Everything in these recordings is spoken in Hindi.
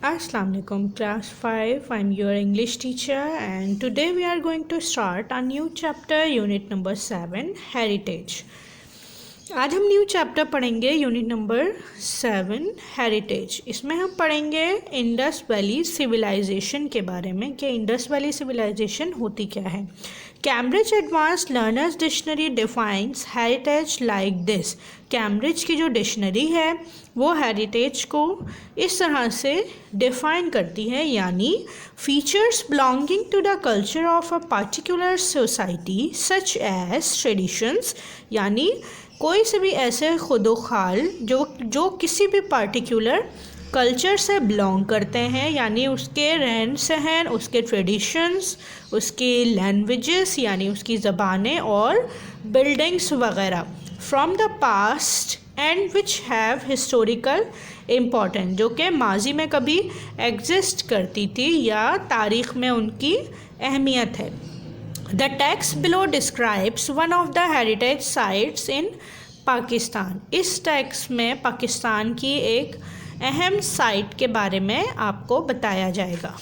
Assalamu alaikum class 5. I'm your English teacher and today we are going to start a new chapter unit number 7 heritage. आज हम न्यू चैप्टर पढ़ेंगे यूनिट नंबर 7 हेरिटेज। इसमें हम पढ़ेंगे इंडस वैली सिविलाइजेशन के बारे में कि इंडस वैली सिविलाइजेशन होती क्या है। Cambridge advance learners dictionary defines heritage like this. Cambridge की जो डिक्शनरी है वो हेरिटेज को इस तरह से डिफाइन करती है, यानी features belonging to the culture of a particular society such as traditions, यानी कोई से भी ऐसे खुदोखाल जो किसी भी पार्टिकुलर कल्चर से बिलोंग करते हैं, यानी उसके रहन सहन, उसके ट्रेडिशंस, उसकी लैंग्वेजेस यानी उसकी ज़बानें और बिल्डिंग्स वगैरह from the past and which have historical importance, जो कि माजी में कभी एग्जिस्ट करती थी या तारीख़ में उनकी अहमियत है। The text below describes one of the heritage sites in Pakistan. इस टेक्स्ट में पाकिस्तान की एक अहम साइट के बारे में आपको बताया जाएगा।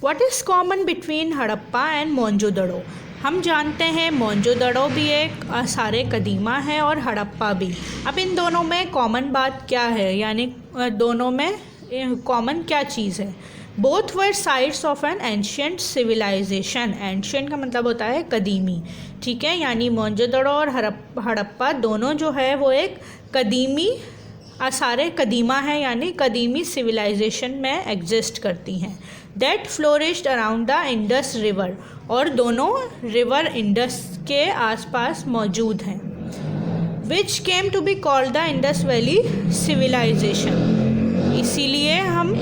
What is common between Harappa and Mohenjodaro? हम जानते हैं मोहनजोदड़ो भी एक आसारे कदीमा है और हड़प्पा भी। अब इन दोनों में कॉमन बात क्या है, यानी दोनों में कॉमन क्या चीज़ है? Both were sites of an ancient civilisation. Ancient का मतलब होता है कदीमी, ठीक है, यानी मोहनजोदड़ो और हड़प्पा दोनों जो है वो एक कदीमी आसारे कदीमा है, यानी कदीमी सिविलाइजेशन में एग्जिस्ट करती हैं। That flourished around the Indus river, और दोनों रिवर इंडस के आसपास मौजूद हैं। Which came to be called the Indus Valley Civilisation. इसीलिए हम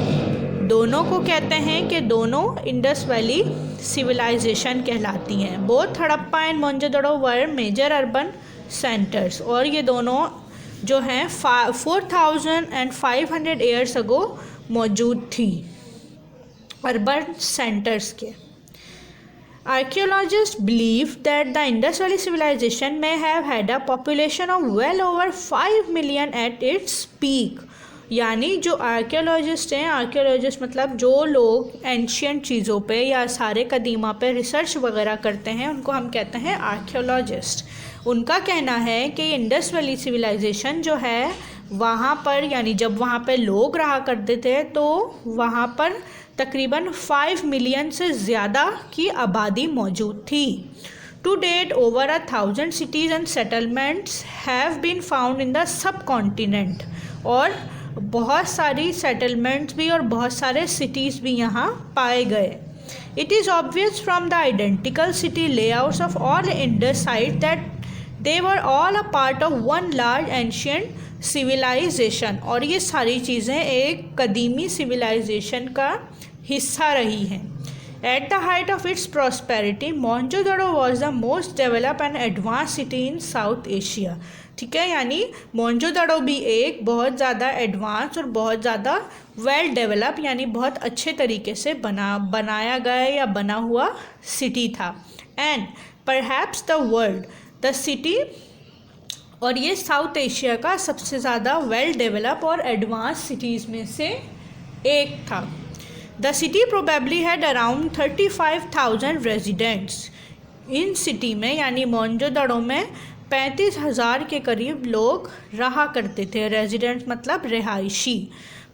दोनों को कहते हैं कि दोनों इंडस वैली सिविलाइजेशन कहलाती हैं। Both Harappa and Mohenjodaro were major urban centres, और ये दोनों जो हैं 4500 ईयर्स अगो मौजूद थी अर्बन सेंटर्स के। Archaeologists believe that the Indus Valley civilization may have had a population of well over 5 million at its peak। यानी जो आर्कियोलॉजिस्ट हैं, आर्कियोलॉजिस्ट मतलब जो लोग एंशियंट चीज़ों पे या सारे कदीमा पे रिसर्च वगैरह करते हैं उनको हम कहते हैं आर्कियोलॉजिस्ट। उनका कहना है कि इंडस वैली सिविलाइजेशन जो है वहाँ पर, यानी जब वहाँ पे लोग रहा करते थे तो वहाँ पर तकरीबन 5 मिलियन से ज़्यादा की आबादी मौजूद थी। To date over 1000 cities and settlements have been found in the subcontinent, और बहुत सारी सेटलमेंट्स भी और बहुत सारे सिटीज़ भी यहाँ पाए गए। It is obvious from the identical city layouts of all Indus site that they were all a part of one large ancient civilisation, और ये सारी चीज़ें एक कदीमी सिविलाइजेशन का हिस्सा रही हैं। At the height of its prosperity Mohenjodaro was the most develop and advance city in south Asia, ठीक है, यानी मोहनजोदड़ो भी एक बहुत ज़्यादा एडवांस और बहुत ज़्यादा वेल डेवलप यानी बहुत अच्छे तरीके से बनाया गया या बना हुआ सिटी था। And perhaps the world the city, और ये साउथ एशिया का सबसे ज़्यादा वेल डेवलप और एडवांस सिटीज़ में से एक था। The city probably had around 35,000 residents. In city में यानी मोहनजोदड़ो में 35,000 के करीब लोग रहा करते थे। रेजिडेंट्स मतलब रिहायशी।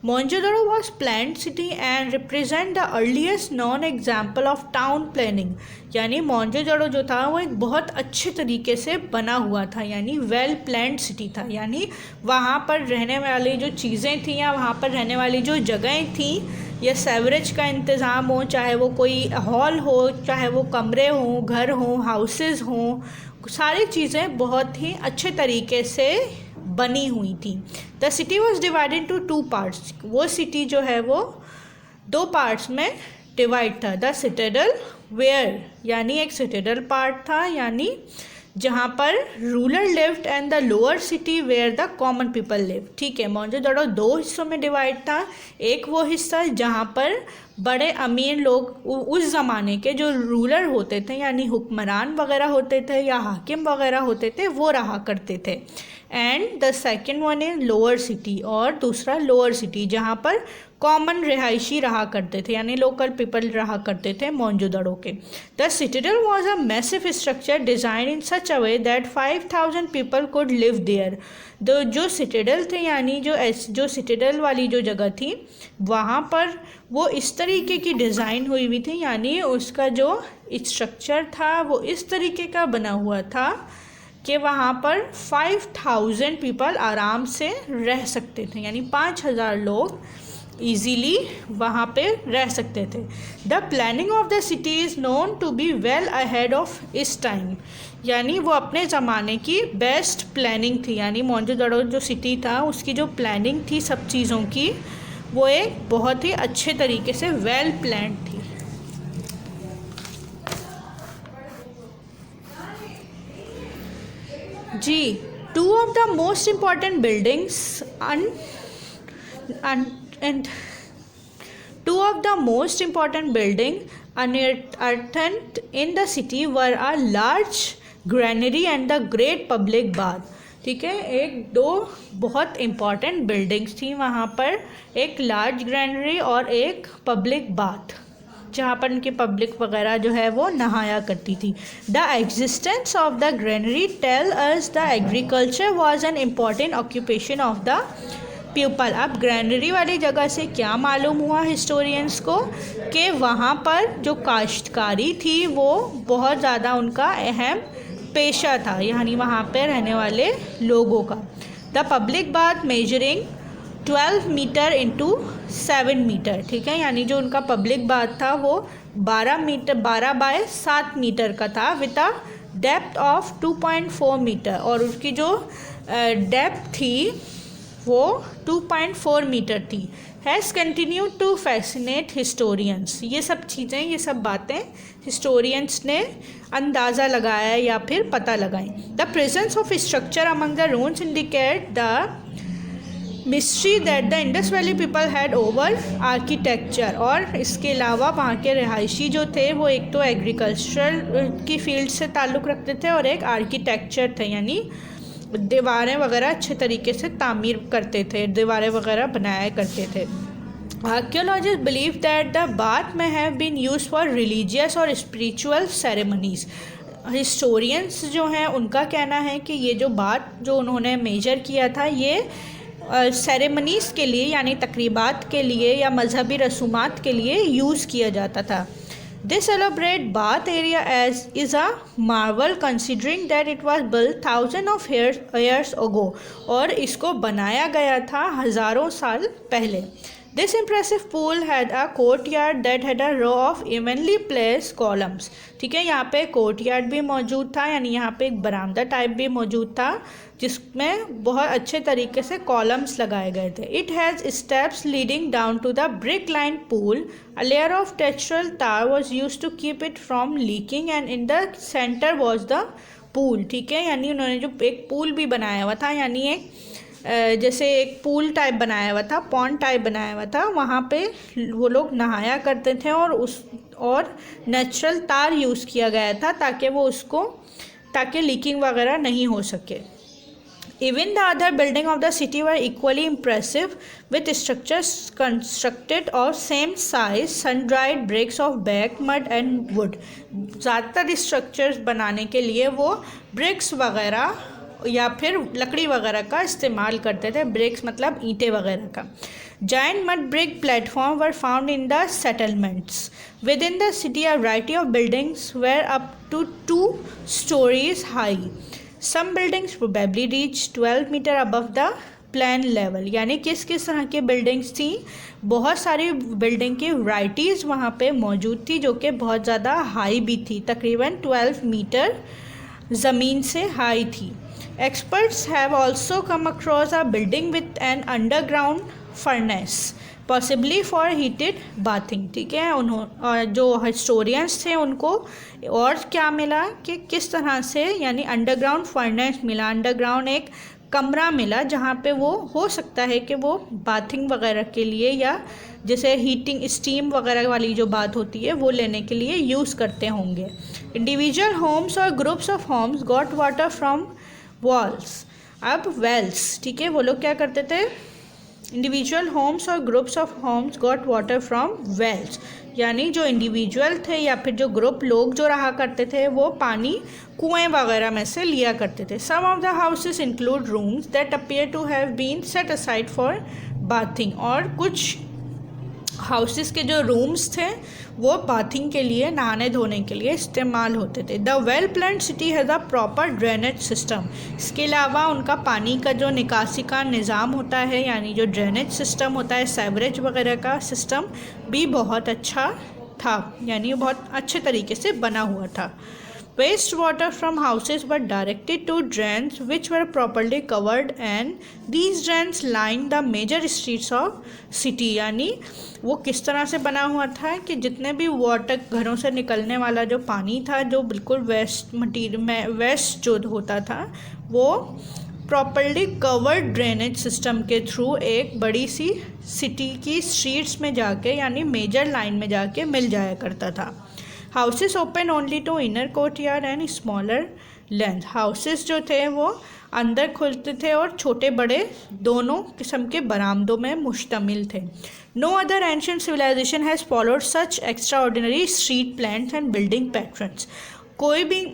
Mohenjodaro was planned city and represent the earliest non example of town planning, यानी मोहनजोदड़ो जो था वो एक बहुत अच्छे तरीके से बना हुआ था, यानी वेल प्लान्ड सिटी था, यानी वहाँ पर रहने वाली जो चीज़ें थी या वहाँ पर रहने वाली जो जगहें थी या सेवरेज का इंतज़ाम हो, चाहे वो कोई हॉल हो, चाहे वो कमरे हों, घर हों, हाउसेस हों, सारी चीज़ें बहुत ही अच्छे तरीके से बनी हुई थी। The city was divided to 2 parts. वो सिटी जो है वो 2 पार्ट्स में डिवाइड था। द सिटाडेल वेयर, यानी एक सिटाडेल पार्ट था, यानी जहाँ पर rural lived and the lower city where the common people live. ठीक है, मोहनजोदड़ो दो हिस्सों में डिवाइड था। एक वो हिस्सा जहाँ पर बड़े अमीर लोग उस ज़माने के जो रूलर होते थे यानी हुक्मरान वगैरह होते थे या हाकिम वगैरह होते थे वो रहा करते थे। And the second one is lower city, और दूसरा लोअर सिटी जहाँ पर कॉमन रिहायशी रहा करते थे यानी लोकल पीपल रहा करते थे मोहनजोदड़ो के। The citadel was a massive structure design in such a way that 5000 people could live there. जो सिटाडेल थे यानी जो सिटाडेल वाली जो जगह थी वहाँ पर वो इस तरीके की डिज़ाइन हुई थी यानी उसका जो स्ट्रक्चर था वो इस तरीके का बना हुआ था कि वहाँ पर 5000 पीपल आराम से रह सकते थे यानी 5000 लोग ईजीली वहाँ पे रह सकते थे। The planning of the city is known to be well ahead of its time, यानी वो अपने ज़माने की बेस्ट प्लानिंग थी। यानी मोहनजोदड़ो जो सिटी था उसकी जो प्लानिंग थी सब चीज़ों की वो एक बहुत ही अच्छे तरीके से वेल प्लान्ड थी। जी, two of the most important buildings and two of the most important buildings unearthed in the city were a large granary and the great public bath। ठीक है, एक दो बहुत इम्पॉर्टेंट बिल्डिंग्स थी वहाँ पर, एक लार्ज ग्रैनरी और एक पब्लिक बाथ जहाँ पर उनकी पब्लिक वगैरह जो है वो नहाया करती थी। The existence of the granary tell us the agriculture was an important occupation of the people. अब ग्रैनरी वाली जगह से क्या मालूम हुआ हिस्टोरियंस को कि वहाँ पर जो काश्तकारी थी वो बहुत ज़्यादा उनका अहम पेशा था यानी वहाँ पे रहने वाले लोगों का। The public bath measuring 12 metre into 7 metre. ठीक है, यानी जो उनका पब्लिक बाथ था वो 12 बाय 7 मीटर का था with a depth of 2.4 metre, और उसकी जो डेप्थ थी वो 2.4 मीटर थी। Has continue to fascinate historians. ये सब चीज़ें, ये सब बातें हिस्टोरियंस ने अंदाज़ा लगाया या फिर पता लगाई। The presence of structure among the रून्स indicate the mystery that the Indus valley people had over architecture. और इसके अलावा वहाँ के रिहायशी जो थे वो एक तो एग्रीकल्चरल की फील्ड से ताल्लुक़ रखते थे और एक आर्किटेक्चर थे यानी दीवारें वगैरह अच्छे तरीके से तामीर करते थे, दीवारें वगैरह बनाया करते थे। Archaeologist believe that the bath may have been use for religious और स्पिरिचुअल सेरेमनीज। हिस्टोरियंस जो हैं उनका कहना है कि ये जो बात जो उन्होंने मेजर किया था ये सेरेमनीज़ के लिए यानी तकरीबात के लिए या मजहबी रसूमात के लिए यूज़ किया जाता था। This elaborate bath area is a marvel considering that it was built thousands of years ago, और इसको बनाया गया था हज़ारों साल पहले। This impressive pool had a courtyard that had a row of evenly placed columns। ठीक है, यहाँ पे कोर्टयार्ड भी मौजूद था यानी यहाँ पे एक बरामदा टाइप भी मौजूद था जिसमें बहुत अच्छे तरीके से कॉलम्स लगाए गए थे। It has steps leading down to the brick line pool. A layer of textural tar was use to keep it from leaking and in the centre was the pool. ठीक है, यानी उन्होंने जो एक पूल भी बनाया हुआ था यानी एक जैसे एक पूल टाइप बनाया हुआ था, पॉन्ड टाइप बनाया हुआ था, वहाँ पे वो लोग नहाया करते थे और नेचुरल तार यूज़ किया गया था ताकि लीकिंग वगैरह नहीं हो सके। Even the other building of the city were equally impressive with structures constructed of same size, sun-dried bricks of baked mud and wood। ज़्यादातर स्ट्रक्चर्स बनाने के लिए वो ब्रिक्स वगैरह या फिर लकड़ी वगैरह का इस्तेमाल करते थे। ब्रिक्स मतलब ईंटें वगैरह का। Giant mud brick platforms were found in the settlements. Within the city, a variety of buildings were up to 2 stories high. Some buildings probably reached 12 meter above the plan level. यानी किस किस तरह की बिल्डिंग्स थी, बहुत सारी बिल्डिंग की वैराइटीज़ वहाँ पे मौजूद थी जो कि बहुत ज़्यादा हाई भी थी, तकरीबन 12 मीटर ज़मीन से हाई थी। Experts have also come across a building with an underground furnace possibly for heated bathing. ठीक है, और जो हिस्टोरियंस थे उनको और क्या मिला कि किस तरह से, यानी अंडरग्राउंड फर्नेस मिला, अंडरग्राउंड एक कमरा मिला जहाँ पे वो हो सकता है कि वो बाथिंग वगैरह के लिए या जैसे हीटिंग स्टीम वगैरह वाली जो बात होती है वो लेने के लिए यूज़ करते होंगे। इंडिविजुअल होम्स और groups of homes got water from walls. अब वेल्स, ठीक है, वो लोग क्या करते थे, इंडिविजुअल होम्स और groups of homes got water from wells, यानी जो इंडिविजुअल थे या फिर जो ग्रुप लोग जो रहा करते थे वो पानी कुएं वगैरह में से लिया करते थे। Some of the houses include rooms that appear to have been set aside for bathing. और कुछ हाउसेस के जो रूम्स थे वो बाथिंग के लिए, नहाने धोने के लिए इस्तेमाल होते थे। The well planned city has a proper drainage system. इसके अलावा उनका पानी का जो निकासी का निज़ाम होता है, यानी जो ड्रेनेज सिस्टम होता है, सेवरेज वगैरह का सिस्टम भी बहुत अच्छा था, यानी बहुत अच्छे तरीके से बना हुआ था। Waste water from houses were directed to drains which were properly covered and these drains lined the major streets of city। यानी वो किस तरह से बना हुआ था कि जितने भी वाटर घरों से निकलने वाला जो पानी था, जो बिल्कुल वेस्ट जो होता था, वो प्रॉपरली कवर्ड ड्रेनेज सिस्टम के थ्रू एक बड़ी सी सिटी की स्ट्रीट्स में जाके, यानी मेजर लाइन में जाके मिल जाया करता था। Houses open only to inner courtyard and smaller length. Houses जो थे वो अंदर खुलते थे और छोटे बड़े दोनों किस्म के बरामदों में मुश्तमिल थे। No other ancient civilization has followed such extraordinary street plans and building patterns. कोई भी,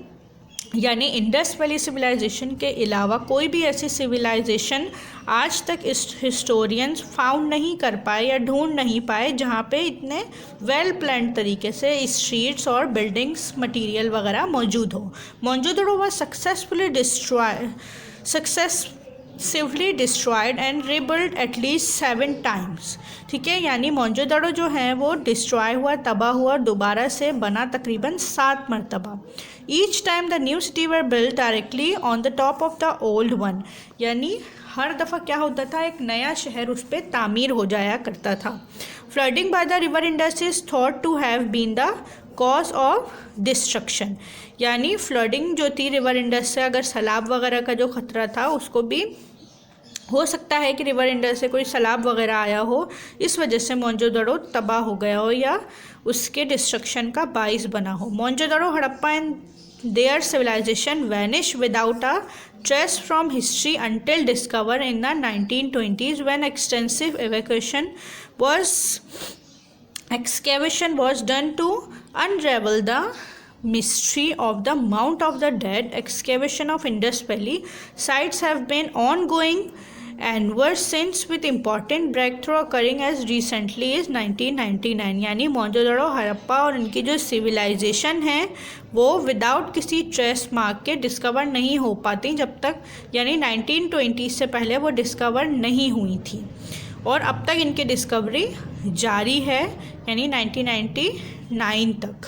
यानी इंडस वैली सिविलाइजेशन के अलावा कोई भी ऐसी सिविलाइजेशन आज तक हिस्टोरियंस फाउंड नहीं कर पाए या ढूंढ नहीं पाए जहाँ पे इतने वेल प्लान्ड तरीके से स्ट्रीट्स और बिल्डिंग्स मटेरियल वगैरह मौजूद हो। Mohenjodaro was successfully destroyed and rebuild at least 7 times। ठीक है, यानी मोहनजोदड़ो जो है वो डिस्ट्रॉय हुआ, तबाह हुआ, दोबारा से बना तकरीबन 7 मरतबा। Each time the new city were build directly on the top of the old one. यानी हर दफ़ा क्या होता था, एक नया शहर उस पर तामीर हो जाया करता था। Flooding by the river Indus is thought to have been the cause of destruction. यानी फ्लडिंग जो थी रिवर इंडस से, अगर सैलाब वगैरह का जो ख़तरा था उसको भी हो सकता है कि रिवर इंडस से कोई सैलाब वगैरह आया हो, इस वजह से मोहनजोदड़ो तबाह हो गया हो या उसके डिस्ट्रक्शन का बाइस बना हो। Mohenjodaro, Harappa and their civilization vanished without a trace from history until discovered in the 1920s when extensive excavation was done to unravel the mystery of the Mount of the Dead. Excavation of Indus Valley sites have been ongoing and were since with important breakthrough occurring as recently as 1999। यानी मोहनजोदड़ो, हड़प्पा और इनकी जो सिविलाइजेशन है वो विदाउट किसी ट्रेस मार्क के डिस्कवर नहीं हो पाती जब तक, यानी 1920 से पहले वो डिस्कवर नहीं हुई थी, और अब तक इनकी डिस्कवरी जारी है, यानी 1999 तक।